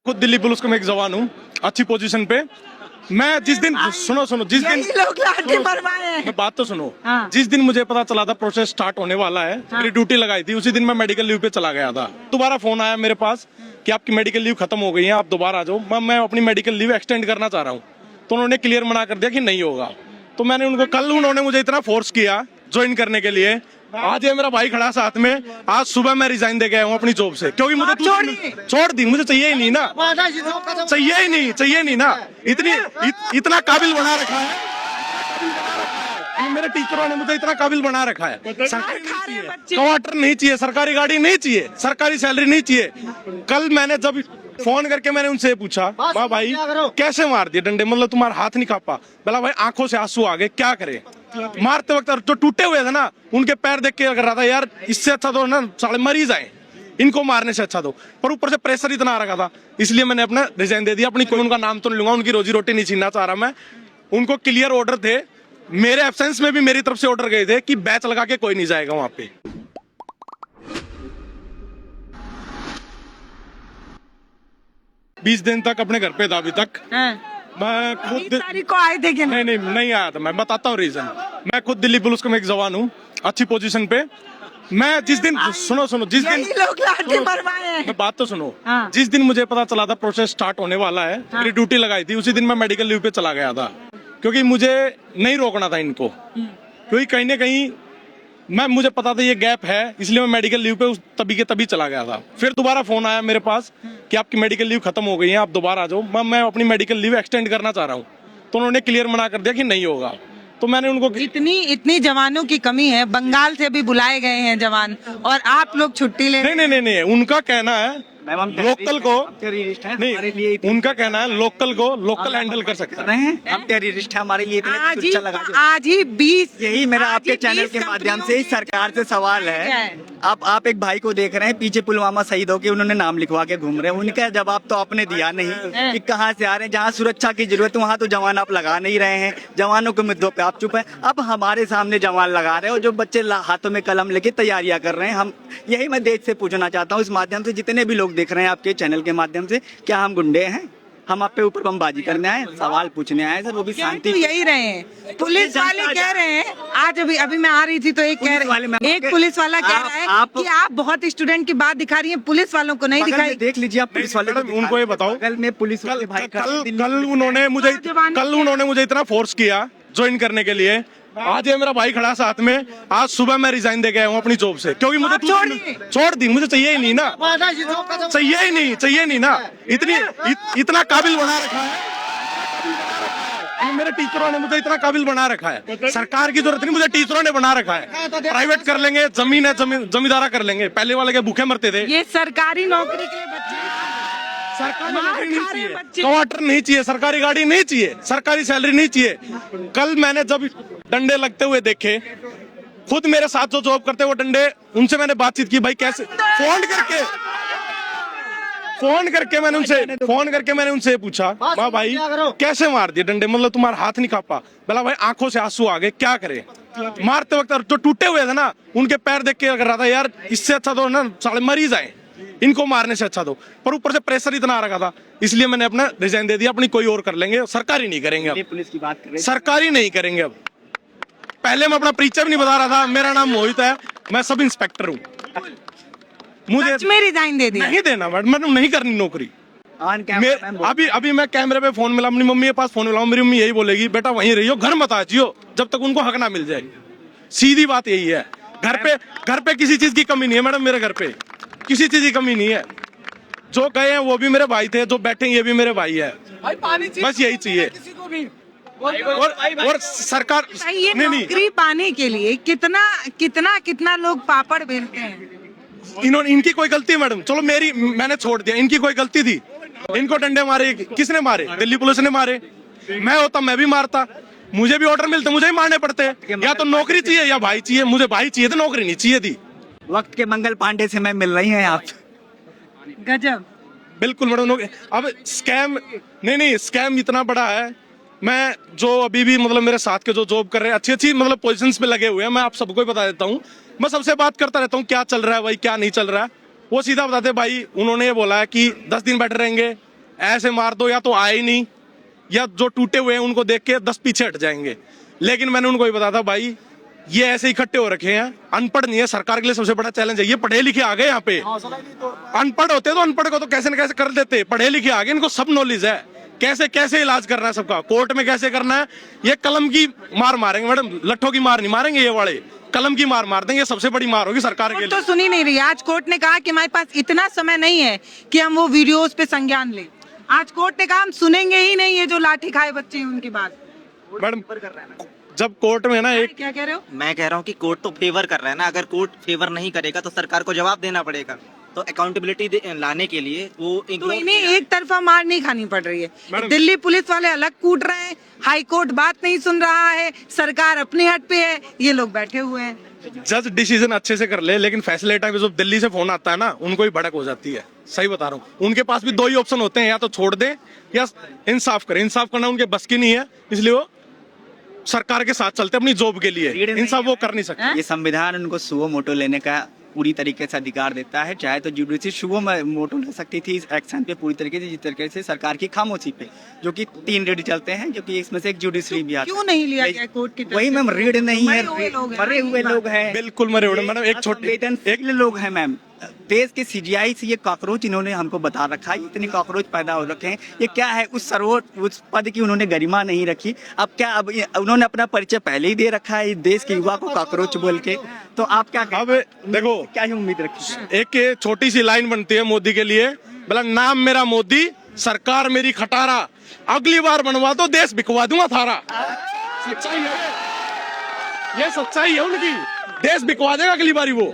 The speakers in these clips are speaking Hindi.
खुद दिल्ली पुलिस का मैं एक जवान हूँ, अच्छी पोजीशन पे। मैं जिस दिन सुनो जिस दिन लोग लाके मरवाए हैं। मैं बात तो सुनो। हाँ। जिस दिन मुझे पता चला था प्रोसेस स्टार्ट होने वाला है, हाँ। मेरी ड्यूटी लगाई थी, उसी दिन मैं मेडिकल लीव पे चला गया था। दोबारा फोन आया मेरे पास कि आपकी मेडिकल लीव खत्म हो गई है, आप दोबारा आ जाओ। मैं अपनी मेडिकल लीव एक्सटेंड करना चाह रहा हूँ, तो उन्होंने क्लियर मना कर दिया कि नहीं होगा। तो मैंने उनको कल उन्होंने मुझे इतना फोर्स किया ज्वाइन करने के लिए। आज ये मेरा भाई खड़ा साथ में, आज सुबह मैं रिजाइन दे गया हूँ अपनी जॉब से, क्योंकि मुझे छोड़ दी, मुझे चाहिए ही नहीं ना, चाहिए नहीं ना। इतना काबिल बना रखा है मेरे टीचरों ने, मुझे इतना काबिल बना रखा है। सरकारी नहीं चाहिए, क्वार्टर नहीं चाहिए, सरकारी गाड़ी नहीं चाहिए, सरकारी सैलरी नहीं चाहिए। कल मैंने जब फोन करके मैंने उनसे पूछा, वाह भाई कैसे मार दिए डंडे, मतलब तुम्हारा हाथ नहीं कांपा? बोला भाई आंखों से आंसू आ गए, क्या करे। मारते वक्त जो टूटे हुए थे ना, उनके पैर देख के कर रहा था यार इससे अच्छा तो ना साले मरी जाए, इनको मारने से अच्छा तो। पर ऊपर से प्रेशर इतना आ रखा था, इसलिए मैंने अपना रिजाइन दे दिया। अपनी कोई उनका नाम तो नहीं लूंगा, उनकी रोजी रोटी नहीं छीनना चाह रहा मैं। उनको क्लियर ऑर्डर थे, मेरे एब्सेंस में भी मेरी तरफ से ऑर्डर गए थे कि बैच लगा के कोई नहीं जाएगा वहां पे। 20 दिन तक अपने घर पे था अभी तक। मैं खुद तारीख को आए थे कि नहीं आया था। मैं बताता हूँ रीजन। मैं खुद दिल्ली पुलिस का मैं एक जवान हूँ, अच्छी पोजीशन पे। मैं जिस दिन सुनो जिस दिन लोग लाके मरवाए हैं। मैं बात तो सुनो। हाँ। जिस दिन मुझे पता चला था प्रोसेस स्टार्ट होने वाला है, मेरी ड्यूटी लगाई थी, उसी दिन मैं मेडिकल लीव पे चला गया था, क्योंकि मुझे नहीं रोकना था इनको। क्योंकि कहीं ना कहीं मुझे पता था ये गैप है, इसलिए मैं मेडिकल लीव पे तभी के तभी चला गया था। फिर दोबारा फोन आया मेरे पास कि आपकी मेडिकल लीव खत्म हो गई है, आप दोबारा आ जाओ। मैं अपनी मेडिकल लीव एक्सटेंड करना चाह रहा हूँ, तो उन्होंने क्लियर मना कर दिया कि नहीं होगा। तो मैंने उनको इतनी जवानों की कमी है, बंगाल से भी बुलाए गए हैं जवान, और आप लोग छुट्टी ले। नहीं, उनका कहना है लोकल को नहीं, उनका कहना है लोकल को लोकल हैंडल कर सकते हैं। हम टेररिस्ट है, हमारे लिए इतने सुरक्षा लगा दो। आज ही 20 यही मेरा आपके चैनल के माध्यम से सरकार से सवाल है। आप एक भाई को देख रहे हैं पीछे पुलवामा शहीद होके उन्होंने नाम लिखवा के घूम रहे हैं, उनका जवाब तो आपने दिया नहीं कि कहाँ से आ रहे हैं। जहाँ सुरक्षा की जरूरत है वहाँ तो जवान आप लगा नहीं रहे हैं, जवानों के मुद्दों पे आप चुप है। अब हमारे सामने जवान लगा रहे हो, जो बच्चे हाथों में कलम लेके तैयारियां कर रहे हैं। हम यही मैं देश से पूछना चाहता हूँ इस माध्यम से, जितने भी लोग देख रहे हैं आपके चैनल के माध्यम से, क्या हम गुंडे हैं? हम आप पे ऊपर बमबाजी करने आए, सवाल पूछने आए सर, वो भी शांति। तो यही रहे हैं पुलिस वाले कह रहे हैं। आज अभी मैं आ रही थी तो एक पुलिस वाला कह रहा है कि आप बहुत स्टूडेंट की बात दिखा रही हैं, पुलिस वालों को नहीं दिखाई। देख लीजिए आप पुलिस वाले, उनको ये बताओ। कल में पुलिस वाले भाई कल उन्होंने मुझे इतना फोर्स किया ज्वाइन करने के लिए। आज ये मेरा भाई खड़ा साथ में, आज सुबह मैं रिजाइन दे गया हूँ अपनी जॉब से, क्योंकि मुझे छोड़ दी, मुझे चाहिए ही नहीं ना, चाहिए नहीं ना। इतना काबिल बना रखा है मेरे टीचरों ने, मुझे इतना काबिल बना रखा है। सरकार की जरूरत नहीं, मुझे टीचरों ने बना रखा है। प्राइवेट कर लेंगे, जमीन है जमींदारा कर लेंगे, पहले वाले के भूखे मरते थे। ये सरकारी नौकरी के बच्चे, सरकारी नौकरी नहीं चाहिए, क्वार्टर नहीं चाहिए, सरकारी गाड़ी नहीं चाहिए, सरकारी सैलरी नहीं चाहिए। कल मैंने जब डंडे लगते हुए देखे, खुद मेरे साथ जो जॉब करते वो डंडे, उनसे मैंने बातचीत की, भाई कैसे, फोन करके मैंने उनसे पूछा, वाह भाई कैसे मार दिए डंडे, मतलब तुम्हारा हाथ नहीं कांपा? बोला भाई आंखों से आंसू आ गए, क्या करे। मारते वक्त जो टूटे हुए थे ना, उनके पैर देख के कर रहा था यार इससे अच्छा तो ना साले मरी जाए, इनको मारने से अच्छा तो। पर ऊपर से प्रेशर इतना आ रखा था, इसलिए मैंने अपना रिजाइन दे दिया। अपनी कोई और कर लेंगे, सरकारी नहीं करेंगे अब। पुलिस की बात करें, सरकारी नहीं करेंगे अब। पहले मैं अपना परिचय भी नहीं बता रहा था, मेरा नाम मोहित है, मैं सब इंस्पेक्टर हूँ। मुझे में रिजाइन दे दिया। नहीं देना मैडम, नहीं करनी नौकरी। अभी मैं कैमरे पे फोन मिला, अपनी मम्मी के पास फोन मिलाऊं, मेरी मम्मी यही बोलेगी बेटा वहीं रहियो, घर मत आजियो जब तक उनको हक ना मिल जाए। सीधी बात यही है। घर पे किसी चीज की कमी नहीं है मैडम, मेरे घर पे किसी चीज की कमी नहीं है। जो गए हैं वो भी मेरे भाई थे, जो बैठे ये भी मेरे भाई है। बस यही चाहिए। और सरकार ये नौकरी पाने के लिए कितना लोग पापड़ बेलते हैं। इनकी कोई गलती है मैडम? चलो मैंने छोड़ दिया, इनकी कोई गलती थी? इनको डंडे मारे किसने मारे? दिल्ली पुलिस ने मारे। मैं होता मैं भी मारता, मुझे भी ऑर्डर मिलते, मुझे ही मारने पड़ते। या तो नौकरी चाहिए या भाई चाहिए। मुझे भाई चाहिए तो नौकरी नहीं चाहिए थी। वक्त के मंगल पांडे से मैं मिल रही हैं आप। गजब। बिल्कुल मैडम। अब स्कैम नहीं, स्कैम इतना बड़ा है। मैं जो अभी भी मतलब मेरे साथ के जो जॉब कर रहे हैं, अच्छी मतलब पोजीशंस पे लगे हुए हैं, मैं आप सबको ही बता देता हूँ। मैं सबसे बात करता रहता हूँ क्या चल रहा है भाई, क्या नहीं चल रहा है। वो सीधा बताते भाई उन्होंने ये बोला है कि 10 दिन बैठे रहेंगे, ऐसे मार दो या तो आए ही नहीं, या जो टूटे हुए हैं उनको देख के 10 पीछे हट जाएंगे। लेकिन मैंने उनको ये बताया था भाई ये ऐसे इकट्ठे हो रखे हैं, अनपढ़ नहीं है, सरकार के लिए सबसे बड़ा चैलेंज है। ये पढ़े लिखे आ गए यहाँ पे, अनपढ़ होते तो अनपढ़ को तो कैसे न कैसे कर देते, पढ़े लिखे आ गए, इनको सब नॉलेज है कैसे कैसे इलाज करना है सबका, कोर्ट में कैसे करना है। ये कलम की मार मारेंगे मैडम, लट्ठों की मार नहीं मारेंगे, ये वाले कलम की मार मार देंगे। सबसे बड़ी मार होगी सरकार के लिए। तो सुनी नहीं रही, आज कोर्ट ने कहा कि हमारे पास इतना समय नहीं है कि हम वो वीडियोस पे संज्ञान लें। आज कोर्ट ने कहा हम सुनेंगे ही नहीं ये जो लाठी खाए बच्चे हैं उनकी बात। मैडम जब कोर्ट में ना एक, क्या कह रहे हो? मैं कह रहा हूँ कि कोर्ट तो फेवर कर रहा है ना, अगर कोर्ट फेवर नहीं करेगा तो सरकार को जवाब देना पड़ेगा। तो अकाउंटेबिलिटी लाने के लिए वो तो इन्हें एक तरफा मार नहीं खानी पड़ रही है। दिल्ली पुलिस वाले अलग कूट रहे हैं, हाई कोर्ट बात नहीं सुन रहा है, सरकार अपनी हट पे है, ये लोग बैठे हुए हैं। जज डिसीजन अच्छे से कर ले, लेकिन फैसले टाइम जब दिल्ली से फोन आता है ना उनको ही भड़क हो जाती है। सही बता रहा हूँ, उनके पास भी 2 ही ऑप्शन होते हैं, या तो छोड़ दे या इंसाफ करें। इंसाफ करना उनके बस की नहीं है, इसलिए वो सरकार के साथ चलते अपनी जॉब के लिए। इंसाफ वो कर नहीं सकते। ये संविधान उनको सुओ मोटो लेने का पूरी तरीके से अधिकार देता है। चाहे तो जुडिशरी सुओ मोटो ले सकती थी इस एक्शन पे पूरी तरीके से, जिस तरीके से सरकार की खामोशी पे, जो कि 3 रीड चलते हैं, जो कि इसमें से एक जुडिशरी भी आता है। क्यों नहीं लिया गया कोर्ट की तरफ वही मैम, रीड नहीं है, मरे हुए लोग हैं, बिल्कुल मरे हुए मैडम। एक छोटे एक लोग हैं मैम, देश के सीजीआई से ये कॉकरोच इन्होंने हमको बता रखा है, इतने कॉकरोच पैदा हो रखे हैं। ये क्या है, उस पद की उन्होंने गरिमा नहीं रखी। अब क्या, अब उन्होंने अपना परिचय पहले ही दे रखा है देश के युवा को कॉकरोच बोल के। तो आप क्या, अब देखो क्या ही उम्मीद रखी? एक छोटी सी लाइन बनती है मोदी के लिए, बोला नाम मेरा मोदी, सरकार मेरी खटारा, अगली बार बनवा दो देश बिकवा दूंगा थारा। सच्चाई है, ये सच्चाई है उनकी, देश बिकवा देगा अगली बारी वो।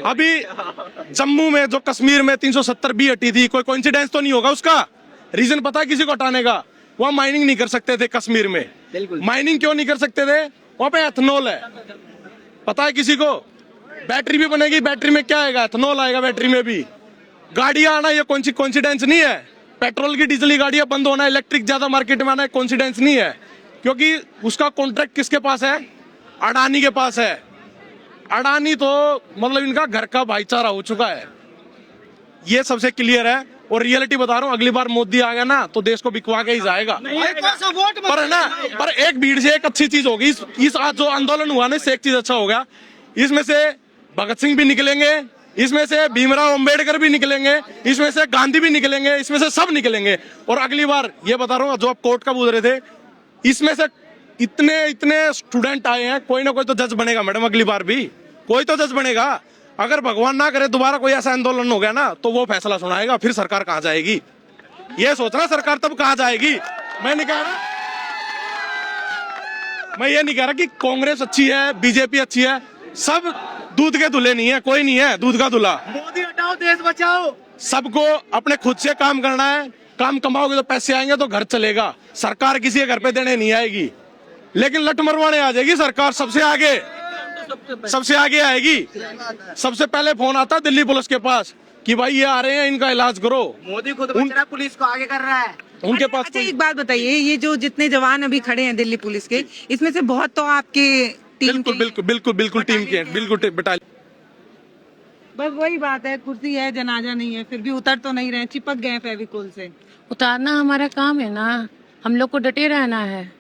अभी जम्मू में जो कश्मीर में 370B हटी थी, कोई कोइंसिडेंस तो नहीं होगा उसका? रीजन पता है किसी को हटाने का? वहाँ माइनिंग नहीं कर सकते थे कश्मीर में। माइनिंग क्यों नहीं कर सकते थे? वहाँ पे एथनॉल है, पता है किसी को? बैटरी भी बनेगी, बैटरी में क्या आएगा? एथनॉल आएगा बैटरी में भी। गाड़ियां आना ये कोइंसिडेंस नहीं है। पेट्रोल की डीजल की गाड़ियां बंद होना, इलेक्ट्रिक ज्यादा मार्केट में आना कोइंसिडेंस नहीं है, क्योंकि उसका कॉन्ट्रैक्ट किसके पास है? अडानी के पास है। अडानी तो मतलब इनका घर का भाईचारा हो चुका है, ये सबसे क्लियर है। और रियलिटी बता रहा हूँ, अगली बार मोदी आ गया ना तो देश को बिकवा के ही जाएगा। पर है ना, पर एक भीड़ से एक अच्छी चीज होगी, इस आज जो आंदोलन हुआ ना इससे एक चीज अच्छा हो गया, इसमें से भगत सिंह भी निकलेंगे, इसमें से भीमराव अंबेडकर भी निकलेंगे, इसमें से गांधी भी निकलेंगे, इसमें से सब निकलेंगे। और अगली बार ये बता रहा हूँ, जो आप कोर्ट का पूछ रहे थे, इसमें से इतने स्टूडेंट आए हैं, कोई ना कोई तो जज बनेगा मैडम। अगली बार भी कोई तो जज बनेगा। अगर भगवान ना करे दोबारा कोई ऐसा आंदोलन हो गया ना तो वो फैसला सुनाएगा, फिर सरकार कहाँ जाएगी? ये सोचना सरकार तब कहाँ जाएगी। मैं नहीं कह रहा, मैं ये नहीं कह रहा कि कांग्रेस अच्छी है, बीजेपी अच्छी है, सब दूध के दूल्हे नहीं है, कोई नहीं है दूध का दूल्हा। मोदी हटाओ देश बचाओ। सबको अपने खुद से काम करना है, काम कमाओगे तो पैसे आएंगे तो घर चलेगा। सरकार किसी के घर पे देने नहीं आएगी, लेकिन लट मरवाने आ जाएगी सरकार। सबसे आगे आएगी। सबसे पहले फोन आता दिल्ली पुलिस के पास कि भाई ये आ रहे हैं, इनका इलाज करो। मोदी खुद पुलिस को आगे कर रहा है उनके पास। अच्छा एक बात बताइए, ये जो जितने जवान अभी खड़े हैं दिल्ली पुलिस के, इसमें से बहुत तो आपके टीम बिल्कुल टीम के, बिल्कुल बटालियन। बस वही बात है, कुर्सी है जनाजा नहीं है, फिर भी उतर तो नहीं रहे, चिपक गए फेविकोल से। उतारना हमारा काम है ना, हम लोग को डटे रहना है।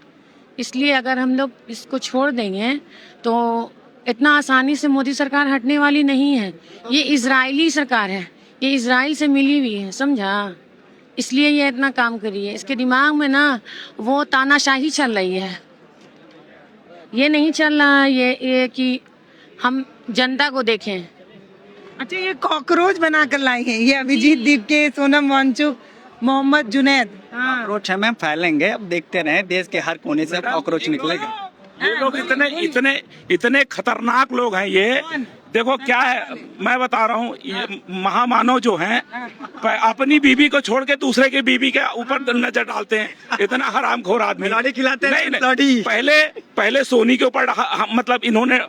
इसलिए अगर हम लोग इसको छोड़ देंगे तो इतना आसानी से मोदी सरकार हटने वाली नहीं है। ये इजरायली सरकार है, ये इजराइल से मिली हुई है, समझा? इसलिए ये इतना काम करी है। इसके दिमाग में ना वो तानाशाही चल रही है, ये नहीं चल रहा है ये कि हम जनता को देखें। अच्छा, ये कॉकरोच बनाकर लाई हैं ये अभिजीत दीपके, सोनम वांगचुक, मोहम्मद जुनैद। कॉकरोच है मैम, फैलेंगे। अब देखते रहे, देश के हर कोने से कॉकरोच निकलेगा। ये लोग इतने खतरनाक लोग हैं। ये देखो क्या है, मैं बता रहा हूँ, ये महामानव जो हैं अपनी बीबी को छोड़ के दूसरे के बीबी के ऊपर नजर डालते हैं। इतना हरामखोर आदमी। लाठी खिलाते हैं। नहीं, पहले सोनी के ऊपर मतलब इन्होंने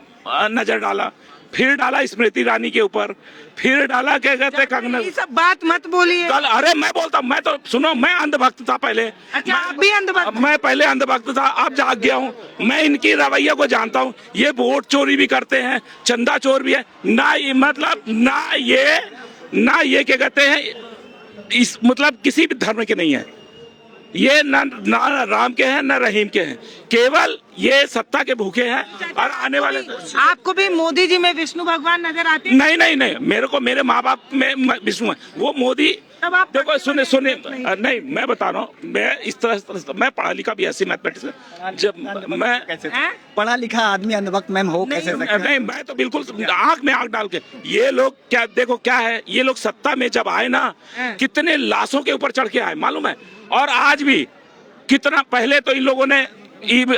नजर डाला, फिर डाला स्मृति ईरानी के ऊपर, फिर डाला क्या कहते हैं कंगना। ये सब बात मत बोलिए। अरे मैं बोलता हूँ, मैं तो सुनो, मैं अंधभक्त था पहले। अच्छा, आप भी अंधभक्त? मैं पहले अंधभक्त था, अब जाग गया हूँ। मैं इनकी रवैया को जानता हूँ। ये वोट चोरी भी करते हैं, चंदा चोर भी है ना। ये मतलब ना ये क्या कहते हैं, इस मतलब किसी भी धर्म के नहीं है। ये ना राम के हैं ना रहीम के हैं, केवल ये सत्ता के भूखे हैं। और आने वाले आपको भी मोदी जी में विष्णु भगवान नजर आते हैं? नहीं, मेरे को मेरे माँ बाप में विष्णु है, वो मोदी। तब आप देखो सुने नहीं, मैं बता रहा हूँ, मैं इस तरह मैं पढ़ा लिखा भी ऐसी मैथमेटिक्स, जब मैं कैसे हैं? पढ़ा लिखा आदमी अंधभक्त मैम हो कैसे सकता है? नहीं, मैं तो बिल्कुल आंख में आंख डाल के, ये लोग क्या देखो क्या है, ये लोग सत्ता में जब आए ना, कितने लाशों के ऊपर चढ़ के आए मालूम है। और आज भी कितना, पहले तो इन लोगों ने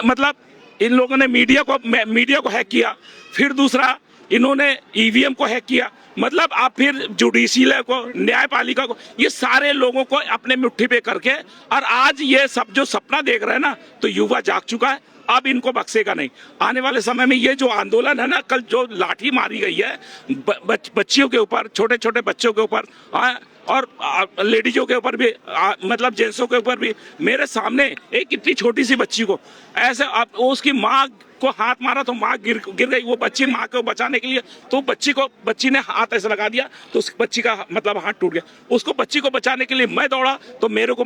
मतलब इन लोगों ने मीडिया को हैक किया, फिर दूसरा इन्होंने ईवीएम को हैक किया, मतलब आप फिर जुडिशियल को, न्यायपालिका को, ये सारे लोगों को अपने मुट्ठी पे करके, और आज ये सब जो सपना देख रहे हैं ना, तो युवा जाग चुका है, अब इनको बख्शेगा नहीं। आने वाले समय में ये जो आंदोलन है ना, कल जो लाठी मारी गई है बच्चियों के ऊपर, छोटे छोटे बच्चों के ऊपर और लेडीजों के ऊपर भी, मतलब जेंट्सों के ऊपर भी, मेरे सामने एक इतनी छोटी सी बच्ची को ऐसे उसकी माँ को हाथ मारा तो माँ गिर गई। वो बच्ची माँ को बचाने के लिए, तो बच्ची ने हाथ ऐसे लगा दिया तो उस बच्ची का मतलब हाथ टूट गया। उसको बच्ची को बचाने के लिए मैं दौड़ा तो मेरे को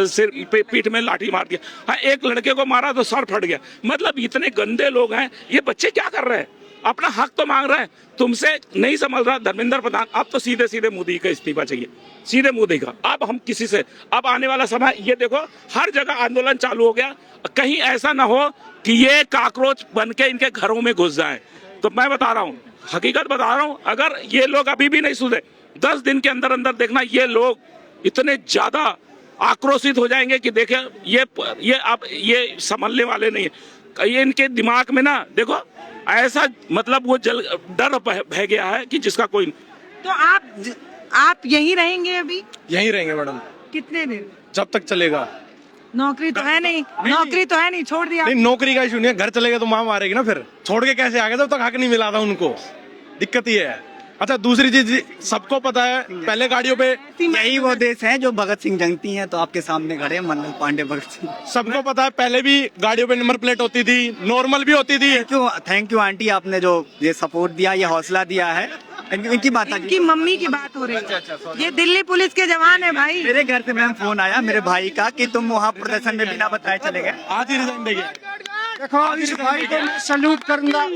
सिर पीठ में लाठी मार दिया। हाँ, एक लड़के को मारा तो सर फट गया। मतलब इतने गंदे लोग हैं। ये बच्चे क्या कर रहे हैं? अपना हक तो मांग रहे हैं, तुमसे नहीं समझ रहा धर्मेंद्र प्रधान। अब तो सीधे मोदी का इस्तीफा चाहिए, सीधे मोदी का। अब हम किसी से, अब आने वाला समय ये देखो, हर जगह आंदोलन चालू हो गया। कहीं ऐसा ना हो कि ये काकरोच बन के इनके घरों में घुस जाए। तो मैं बता रहा हूँ, हकीकत बता रहा हूँ, अगर ये लोग अभी भी नहीं सुधरे, 10 दिन के अंदर अंदर देखना ये लोग इतने ज्यादा आक्रोशित हो जाएंगे कि देखे ये संभलने वाले नहीं है। ये इनके दिमाग में ना देखो ऐसा मतलब वो डर बह गया है कि जिसका कोई। तो आप यहीं रहेंगे अभी? यहीं रहेंगे मैडम। कितने दिन? जब तक चलेगा। नौकरी तो है नहीं, नौकरी तो है नहीं, छोड़ दिया? नहीं, नौकरी का इशू नहीं है, घर चलेगा तो माँ मारेगी ना, फिर छोड़ के कैसे आ गए? तब तक हक नहीं मिला था उनको, दिक्कत ये है। अच्छा, दूसरी चीज सबको पता है, पहले गाड़ियों पे, यही वो देश है जो भगत सिंह जंगती हैं, तो आपके सामने खड़े हैं मंगल पांडे भगत सिंह। सबको पता है, पहले भी गाड़ियों पे नंबर प्लेट होती थी, नॉर्मल भी होती थी। थैंक यू आंटी, आपने जो ये सपोर्ट दिया, ये हौसला दिया है। इनकी बात, इनकी मम्मी की बात हो रही है। ये दिल्ली पुलिस के जवान है भाई। मेरे घर से मैम फोन आया मेरे भाई का कि तुम वहाँ प्रदर्शन में बिना बताए चले गए। आज ही रिजाइन देंगे। देखो, इस भाई को मैं सैल्यूट करूंगा।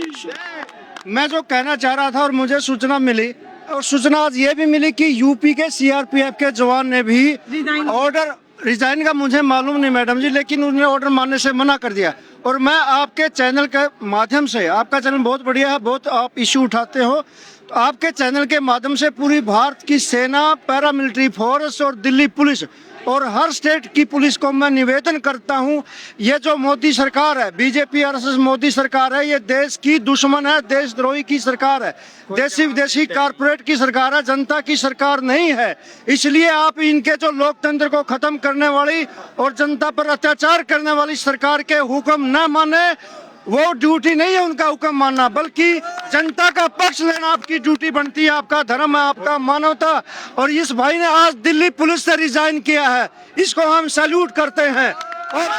मैं जो कहना चाह रहा था और मुझे सूचना मिली, और सूचना आज ये भी मिली कि यूपी के सीआरपीएफ के जवान ने भी ऑर्डर, रिजाइन का मुझे मालूम नहीं मैडम जी, लेकिन उन्होंने ऑर्डर मानने से मना कर दिया। और मैं आपके चैनल के माध्यम से, आपका चैनल बहुत बढ़िया है, बहुत आप इश्यू उठाते हो, तो आपके चैनल के माध्यम से पूरी भारत की सेना, पैरामिलिट्री फोर्स और दिल्ली पुलिस और हर स्टेट की पुलिस को मैं निवेदन करता हूं, ये जो मोदी सरकार है, बीजेपी आरएसएस मोदी सरकार है, ये देश की दुश्मन है, देशद्रोही की सरकार है, देशी विदेशी कारपोरेट की सरकार है, जनता की सरकार नहीं है। इसलिए आप इनके जो लोकतंत्र को खत्म करने वाली और जनता पर अत्याचार करने वाली सरकार के हुक्म न माने। वो ड्यूटी नहीं है उनका हुक्म मानना, बल्कि जनता का पक्ष लेना आपकी ड्यूटी बनती है, आपका धर्म है, आपका मानवता। और इस भाई ने आज दिल्ली पुलिस से रिजाइन किया है, इसको हम सैल्यूट करते हैं। और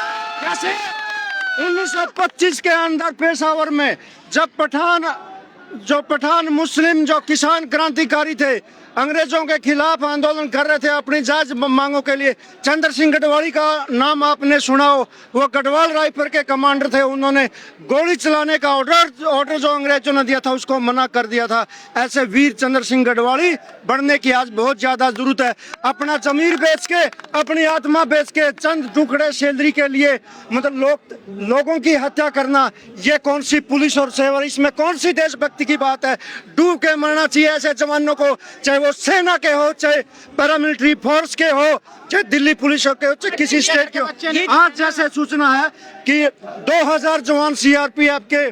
जैसे 1925 के अंदर पेशावर में जब पठान मुस्लिम जो किसान क्रांतिकारी थे, अंग्रेजों के खिलाफ आंदोलन कर रहे थे अपनी जायज मांगों के लिए, चंद्र सिंह गढ़वाली का नाम आपने सुना हो, वो गढ़वाल राइफल के कमांडर थे। उन्होंने गोली चलाने का ऑर्डर जो अंग्रेजों ने दिया था उसको मना कर दिया था। ऐसे वीर चंद्र सिंह गढ़वाली बनने की आज बहुत ज्यादा जरूरत है। अपना जमीर बेच के, अपनी आत्मा बेच के, चंद टुकड़े सैलरी के लिए मतलब लोगों की हत्या करना, ये कौन सी पुलिस और सेवा, इसमें कौन सी देशभक्ति की बात है? डूब के मरना चाहिए ऐसे जवानों को, चाहे वो सेना के हो, चाहे पैरामिलिट्री फोर्स के हो, चाहे दिल्ली पुलिस के हो, चाहे किसी स्टेट के हो। आज जैसे सूचना है कि 2000 जवान सीआरपीएफ के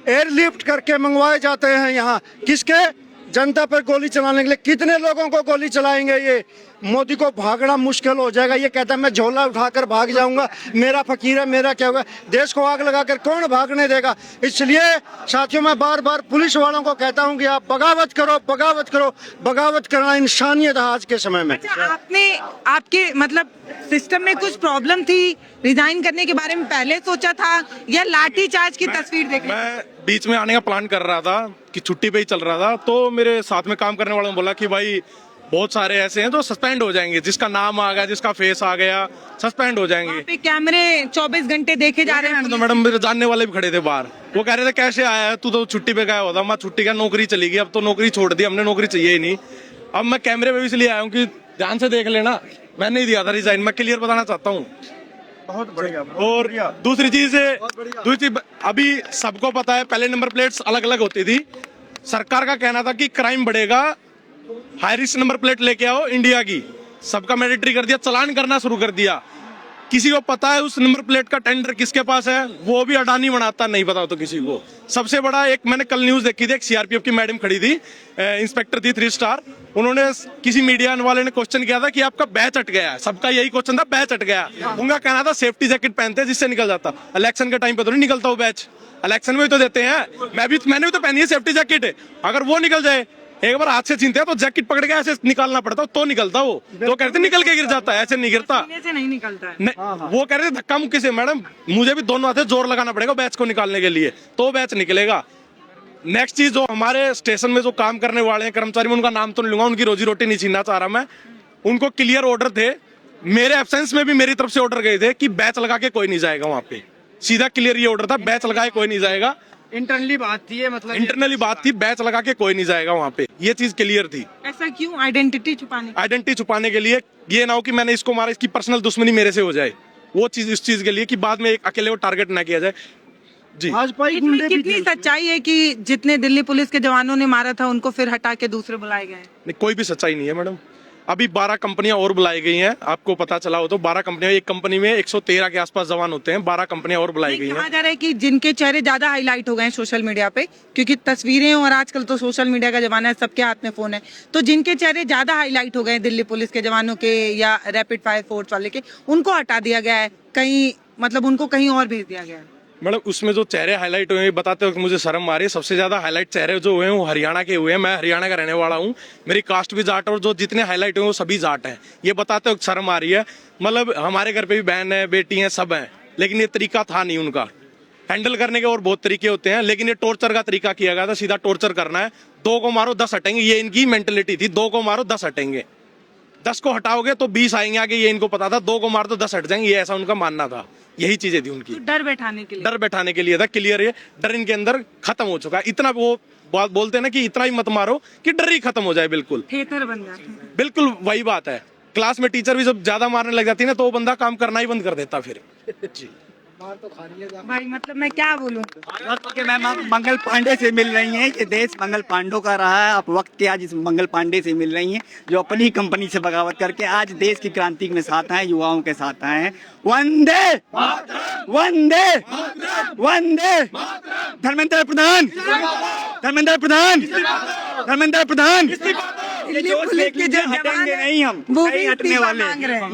एयरलिफ्ट करके मंगवाए जाते हैं यहाँ, किसके? जनता पर गोली चलाने के लिए। कितने लोगों को गोली चलाएंगे ये? मोदी को भागना मुश्किल हो जाएगा। ये कहता है मैं झोला उठाकर भाग जाऊंगा, मेरा फकीर है, मेरा क्या होगा? देश को आग लगाकर कौन भागने देगा? इसलिए साथियों, मैं बार बार पुलिस वालों को कहता हूं कि आप बगावत करो, बगावत करो। बगावत करना इंसानियत है आज के समय में। अच्छा, आपके मतलब सिस्टम में कुछ प्रॉब्लम थी, रिजाइन करने के बारे में पहले सोचा था या लाठी चार्ज की तस्वीर देख? मैं बीच में आने का प्लान कर रहा था कि छुट्टी पे ही चल रहा था, तो मेरे साथ में काम करने वालों ने बोला कि भाई बहुत सारे ऐसे हैं जो सस्पेंड हो जाएंगे, जिसका नाम आ गया, जिसका फेस आ गया, सस्पेंड हो जाएंगे। वहाँ पे कैमरे 24 घंटे देखे जा रहे हैं। तो मैडम मेरे जानने वाले भी खड़े थे बाहर, वो कह रहे थे कैसे आया है, तू तो छुट्टी पे गया होता। मैं छुट्टी का, नौकरी चली गई, अब तो नौकरी छोड़ दी हमने, नौकरी चाहिए ही नहीं। अब मैं कैमरे पे भी इसलिए आया हूँ कि ध्यान से देख लेना, मैं नहीं दिया था रिजाइन, मैं क्लियर बताना चाहता हूँ। बहुत बढ़िया। और दूसरी चीज अभी सबको पता है पहले नंबर प्लेट्स अलग अलग होती थी। सरकार का कहना था कि क्राइम बढ़ेगा, हाई रिस्क नंबर प्लेट लेके आओ इंडिया की, सबका मैंडेटरी कर दिया, चालान करना शुरू कर दिया। किसी को पता है उस नंबर प्लेट का टेंडर किसके पास है, वो भी अडानी बनाता, नहीं पता तो किसी को। सबसे बड़ा एक मैंने कल न्यूज देखी थी, एक सीआरपीएफ की मैडम खड़ी थी, इंस्पेक्टर थी 3 स्टार, उन्होंने किसी मीडिया वाले ने क्वेश्चन किया था कि आपका बैच अट गया है, सबका यही क्वेश्चन था, बैच अट गया। उनका कहना था सेफ्टी जैकेट पहनते हैं जिससे निकल जाता। इलेक्शन के टाइम पे तो नहीं निकलता वो बैच, इलेक्शन में भी तो देते हैं। मैंने भी तो पहनी है सेफ्टी जैकेट, अगर वो निकल जाए, एक बार हाथ से छीनते हैं तो जैकेट पकड़ के ऐसे निकालना पड़ता तो निकलता वो, तो कहते निकल के गिर जाता है, ऐसे नहीं गिरता। से नहीं निकलता है। नहीं, वो कह रहे थे धक्का मुक्की से। मैडम मुझे भी दोनों हाथे जोर लगाना पड़ेगा बैच को निकालने के लिए, तो बैच निकलेगा। नेक्स्ट चीज, जो हमारे स्टेशन में जो काम करने वाले हैं कर्मचारी, मैं उनका नाम तो नहीं लूंगा, उनकी रोजी रोटी नहीं छीनना चाह रहा मैं, उनको क्लियर ऑर्डर थे, मेरे एब्सेंस में भी मेरी तरफ से ऑर्डर गए थे कि बैच लगा के कोई नहीं जाएगा वहां पे, सीधा क्लियर ये ऑर्डर था, बैच लगाए कोई नहीं जाएगा। इंटरनली बात थी, मतलब इंटरनली बात थी, बैच लगा के कोई नहीं जाएगा वहां पे, ये चीज क्लियर थी। ऐसा क्यों? आइडेंटिटी छुपाने? आइडेंटिटी छुपाने के लिए, ये ना हो कि मैंने इसको मारा, इसकी पर्सनल दुश्मनी मेरे से हो जाए, वो चीज इस चीज के लिए कि बाद में एक अकेले वो टारगेट ना किया जाए। जी, भाजपाई गुंडे भी कितनी सच्चाई है कि जितने दिल्ली पुलिस के जवानों ने मारा था उनको फिर हटा के दूसरे बुलाए गए? नहीं, कोई भी सच्चाई नहीं है मैडम। अभी 12 कंपनियां और बुलाई गई हैं, आपको पता चला हो तो 12 कंपनियां, एक कंपनी में 113 के आसपास जवान होते हैं, 12 कंपनियां और बुलाई गई हैं। कहा जा रहा है कि जिनके चेहरे ज्यादा हाईलाइट हो गए हैं सोशल मीडिया पे, क्योंकि तस्वीरें और आजकल तो सोशल मीडिया का जमाना है, सबके हाथ में फोन है, तो जिनके चेहरे ज्यादा हाईलाइट हो गए हैं दिल्ली पुलिस के जवानों के या रैपिड फायर फोर्स वाले के, उनको हटा दिया गया है कहीं, मतलब उनको कहीं और भेज दिया गया है। मैडम उसमें जो चेहरे हाईलाइट हुए हैं बताते वक्त मुझे शर्म आ रही है। सबसे ज्यादा हाईलाइट चेहरे जो हुए हैं वो हरियाणा के हुए हैं, मैं हरियाणा का रहने वाला हूँ, मेरी कास्ट भी जाट है, और जो जितने हाईलाइट हुए वो सभी जाट हैं। ये बताते वक्त शर्म आ रही है। मतलब हमारे घर पे भी बहन है, बेटी है, सब हैं, लेकिन ये तरीका था नहीं उनका। हैंडल करने के और बहुत तरीके होते हैं, लेकिन ये टॉर्चर का तरीका किया गया था, सीधा टॉर्चर करना है। 2 को मारो 10 हटेंगे, ये इनकी मेंटेलिटी थी, 2 को मारो 10 हटेंगे, 10 को हटाओगे तो 20 आएंगे आगे, ये इनको पता था। 2 को मारो तो 10 हट जाएंगे, ये ऐसा उनका मानना था। यही चीजें थी उनकी, डर बैठाने के लिए, डर बैठाने के लिए था। क्लियर, ये डर इनके अंदर खत्म हो चुका है। इतना वो बात बोलते हैं ना कि इतना ही मत मारो कि डर ही खत्म हो जाए, बिल्कुल थिएटर बन जाते हैं। बिल्कुल वही बात है। क्लास में टीचर भी जब ज्यादा मारने लग जाती है ना तो वो बंदा काम करना ही बंद कर देता फिर। जी भाई मतलब मैं क्या बोलूं। कि मैम आप मंगल पांडे से मिल रही हैं, ये देश मंगल पांडों का रहा है, आप वक्त के आज इस मंगल पांडे से मिल रही हैं जो अपनी ही कंपनी से बगावत करके आज देश की क्रांति में साथ आए, युवाओं के साथ आए हैं। वंदे वंदे वंदे। धर्मेंद्र प्रधान, धर्मेंद्र प्रधान, धर्मेंद्र प्रधान। हटेंगे नहीं, हम नहीं हटने वाले,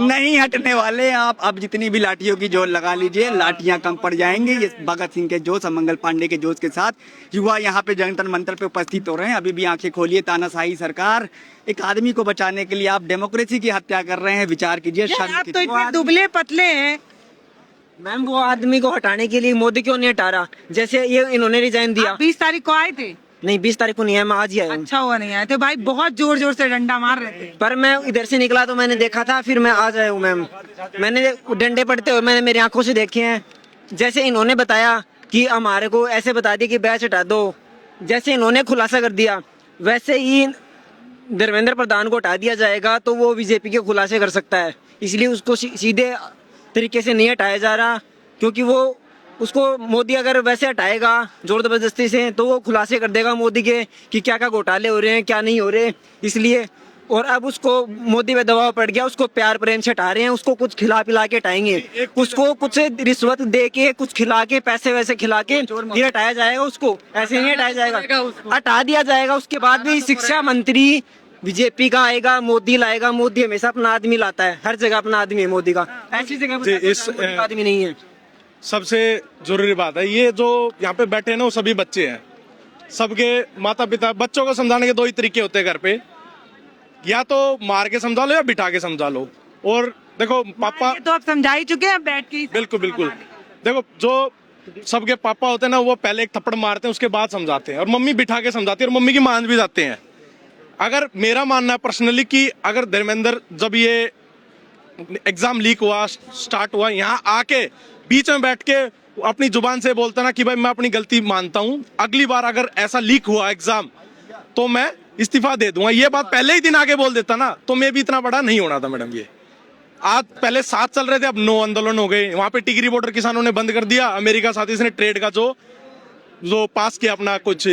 नहीं हटने वाले। आप अब जितनी भी लाठियों की जोर लगा लीजिए, लाठियां कम पड़ जाएंगे। ये भगत सिंह के जोश और मंगल पांडे के जोश के साथ युवा यहाँ पे जंतर मंतर पे उपस्थित हो रहे हैं। अभी भी आंखें खोलिए, तानाशाही सरकार, एक आदमी को बचाने के लिए आप डेमोक्रेसी की हत्या कर रहे हैं। विचार कीजिए। आप तो इतने दुबले पतले हैं। मैम वो आदमी को हटाने के लिए मोदी क्यों नहीं हटा रहा? जैसे ये इन्होंने रिजाइन दिया। 20 तारीख को आए थे? नहीं 20 तारीख को नहीं है, मैं आज ही आया हूँ। अच्छा हुआ नहीं आए थे भाई, बहुत जोर जोर से डंडा मार रहे थे। पर मैं इधर से निकला तो मैंने देखा था, फिर मैं आज आया हूँ मैम। मैंने डंडे पड़ते हुए मैंने मेरी आंखों से देखे हैं। जैसे इन्होंने बताया कि हमारे को ऐसे बता दिया कि बैच हटा दो, जैसे इन्होंने खुलासा कर दिया वैसे ही धर्मेंद्र प्रधान को हटा दिया जाएगा तो वो बीजेपी के खुलासे कर सकता है। इसलिए उसको सीधे तरीके से नहीं हटाया जा रहा, क्योंकि वो उसको मोदी अगर वैसे हटाएगा जोर जबरदस्ती से तो वो खुलासे कर देगा मोदी के कि क्या क्या घोटाले हो रहे हैं, क्या नहीं हो रहे। इसलिए और अब उसको मोदी पे दबाव पड़ गया, उसको प्यार प्रेम से हटा रहे हैं, उसको कुछ खिला पिला के हटाएंगे, उसको कुछ रिश्वत दे के कुछ खिला के पैसे वैसे खिला के ये हटाया जाएगा। उसको ऐसे नहीं हटाया जाएगा, हटा दिया जाएगा। उसके बाद भी शिक्षा मंत्री बीजेपी का आएगा, मोदी लाएगा। मोदी हमेशा अपना आदमी लाता है, हर जगह अपना आदमी है मोदी का, ऐसी जगह आदमी नहीं है। सबसे जरूरी बात है, ये जो यहाँ पे बैठे हैं ना वो सभी बच्चे हैं, सबके माता पिता। बच्चों को समझाने के 2 ही तरीके होते हैं घर पे, या तो मार के समझा लो या बिठा के समझा लो। और देखो पापा तो आप समझा ही चुके हैं, बैठ के। बिल्कुल बिल्कुल। देखो जो सबके पापा होते हैं ना वो पहले एक थप्पड़ मारते हैं उसके बाद समझाते हैं, और मम्मी बिठा के समझाती है और मम्मी की मान भी जाते हैं। अगर मेरा मानना है पर्सनली कि अगर धर्मेंद्र जब ये एग्जाम लीक हुआ, स्टार्ट हुआ, यहाँ आके बीच में बैठ के अपनी जुबान से बोलता ना कि भाई मैं अपनी गलती मानता हूँ, अगली बार अगर ऐसा लीक हुआ एग्जाम तो मैं इस्तीफा दे दूंगा, ये बात पहले ही दिन आगे बोल देता ना तो मैं भी इतना बड़ा नहीं होना था मैडम। ये आज पहले 7 चल रहे थे, अब 9 आंदोलन हो गए। वहां पे टिगरी बॉर्डर किसानों ने बंद कर दिया, अमेरिका साथ इसने ट्रेड का जो पास किया अपना कुछ,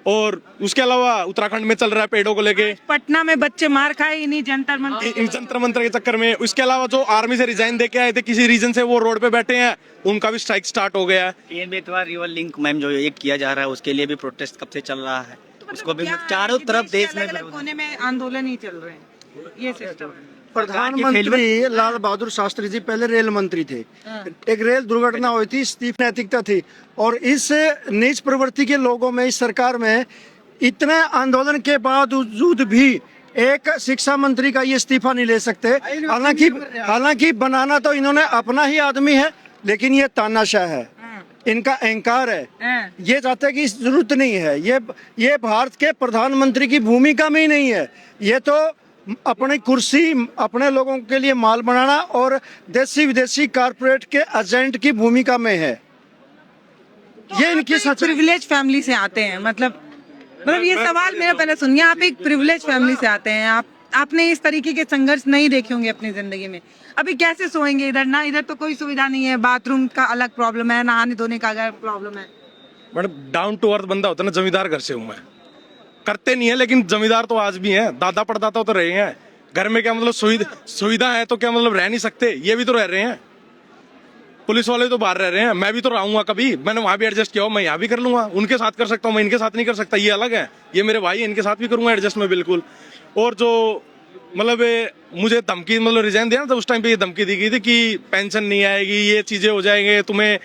और उसके अलावा उत्तराखंड में चल रहा है पेड़ों को लेके, पटना में बच्चे मार खाए इन्हीं जंतर मंतर जंतर मंतर के चक्कर में। उसके अलावा जो आर्मी से रिजाइन देके आए थे किसी रीजन से, वो रोड पे बैठे हैं, उनका भी स्ट्राइक स्टार्ट हो गया है। TN Betwa river link ma'am जो ये किया जा रहा है उसके लिए भी प्रोटेस्ट कब से चल रहा है, उसको भी चारों तरफ देश में कोने में आंदोलन ही चल रहे हैं, ये सिस्टम है। प्रधानमंत्री लाल बहादुर शास्त्री जी पहले रेल मंत्री थे, एक रेल दुर्घटना हुई थी, इस्तीफा नैतिकता थी, और इस नीच प्रवृत्ति के लोगों में, इस सरकार में इतने आंदोलन के बावजूद भी एक शिक्षा मंत्री का ये इस्तीफा नहीं ले सकते। हालांकि बनाना तो इन्होंने अपना ही आदमी है, लेकिन ये तानाशाह है, इनका अहंकार है, ये चाहते हैं कि इस जरूरत नहीं है, ये भारत के प्रधानमंत्री की भूमिका में ही नहीं है, ये तो अपनी कुर्सी, अपने लोगों के लिए माल बनाना और देसी विदेशी कारपोरेट के एजेंट की भूमिका में है। ये इनकी सच। प्रिविलेज फैमिली से आते हैं, मतलब ये सवाल मेरा पहले सुनिए, आप एक प्रिविलेज फैमिली से आते हैं, आपने इस तरीके के संघर्ष नहीं देखे होंगे अपनी जिंदगी में, अभी कैसे सोएंगे इधर ना, इधर तो कोई सुविधा नहीं है, बाथरूम का अलग प्रॉब्लम है, नहाने धोने का अलग प्रॉब्लम है। मैडम डाउन टू अर्थ बंदा होता है ना, जमींदार घर से हूँ मैं, करते नहीं है लेकिन जमींदार तो आज भी हैं, दादा परदाता तो रहे हैं। घर में क्या मतलब सुविधा है तो क्या मतलब रह नहीं सकते, ये भी तो रह रहे हैं, पुलिस वाले तो बाहर रह रहे हैं, मैं भी तो रहूंगा, कभी मैंने वहां भी एडजस्ट किया हो, मैं यहाँ भी कर लूंगा, उनके साथ कर सकता हूँ, मैं इनके साथ नहीं कर सकता, ये अलग है, ये मेरे भाई, इनके साथ भी करूंगा एडजस्ट मैं बिल्कुल। और जो मतलब मुझे धमकी मतलब रिजाइन दिया ना, तो उस टाइम पे ये धमकी दी गई थी कि पेंशन नहीं आएगी, ये चीजें हो जाएंगे, तुम्हें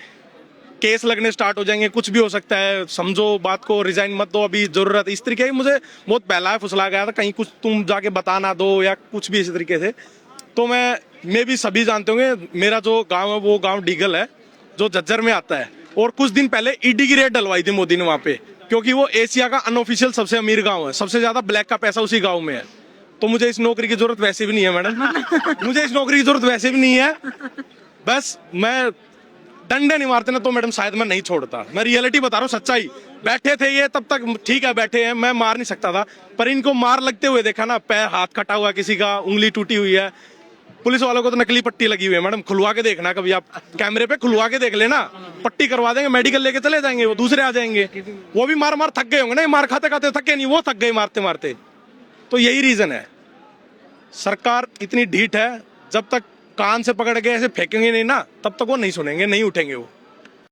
केस लगने स्टार्ट हो जाएंगे, कुछ भी हो सकता है, समझो बात को, रिजाइन मत दो, अभी जरूरत। इस तरीके की मुझे बहुत पहला फुसला गया था, कहीं कुछ तुम जाके बता ना दो या कुछ भी इस तरीके से। तो मैं भी सभी जानते होंगे, मेरा जो गांव है वो गांव डीगल है जो झज्जर में आता है, और कुछ दिन पहले ईडी की रेड डलवाई थी मोदी ने वहां पे, क्योंकि वो एशिया का अनऑफिशियल सबसे अमीर गांव है, सबसे ज्यादा ब्लैक का पैसा उसी गांव में है। तो मुझे इस नौकरी की जरूरत वैसे भी नहीं है मैडम, मुझे इस नौकरी की जरूरत वैसे भी नहीं है, बस मैं डंडे नहीं मारते ना तो मैडम शायद मैं नहीं छोड़ता, मैं रियलिटी बता रहा हूँ, सच्चाई। बैठे थे ये तब तक ठीक है, बैठे हैं, मैं मार नहीं सकता था, पर इनको मार लगते हुए देखा ना, पैर हाथ कटा हुआ, किसी का उंगली टूटी हुई है, पुलिस वालों को तो नकली पट्टी लगी हुई है मैडम, खुलवा के देखना कभी आप कैमरे पे, खुलवा के देख लेना, पट्टी करवा देंगे, मेडिकल लेके चले जाएंगे, वो दूसरे आ जाएंगे, वो भी मार थक गए होंगे ना, मार खाते खाते थके नहीं, वो थक गए मारते मारते। तो यही रीजन है, सरकार इतनी ढीठ है, जब तक कान से पकड़ के ऐसे फेंकेंगे नहीं ना, तब तक वो नहीं सुनेंगे, नहीं उठेंगे वो।